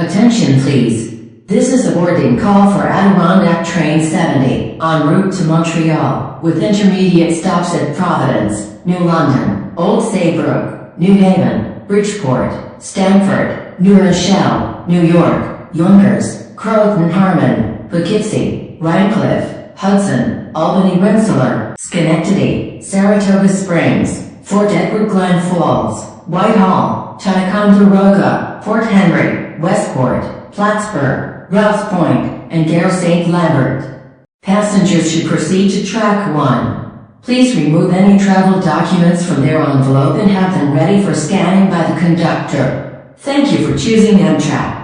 Attention please. This is a boarding call for Adirondack Train 70, en route to Montreal, with intermediate stops at Providence, New London, Old Saybrook, New Haven, Bridgeport, Stamford, New Rochelle, New York, Yonkers, Croton-Harmon, Poughkeepsie, Rhinecliff, Hudson, Albany-Rensselaer, Schenectady, Saratoga Springs, Fort Edward-Glen Falls, Whitehall, Ticonderoga, Port Henry, Westport, Plattsburgh, Rouse Point, and Gare Saint-Lambert. Passengers should proceed to track 1. Please remove any travel documents from their envelope and have them ready for scanning by the conductor. Thank you for choosing Amtrak.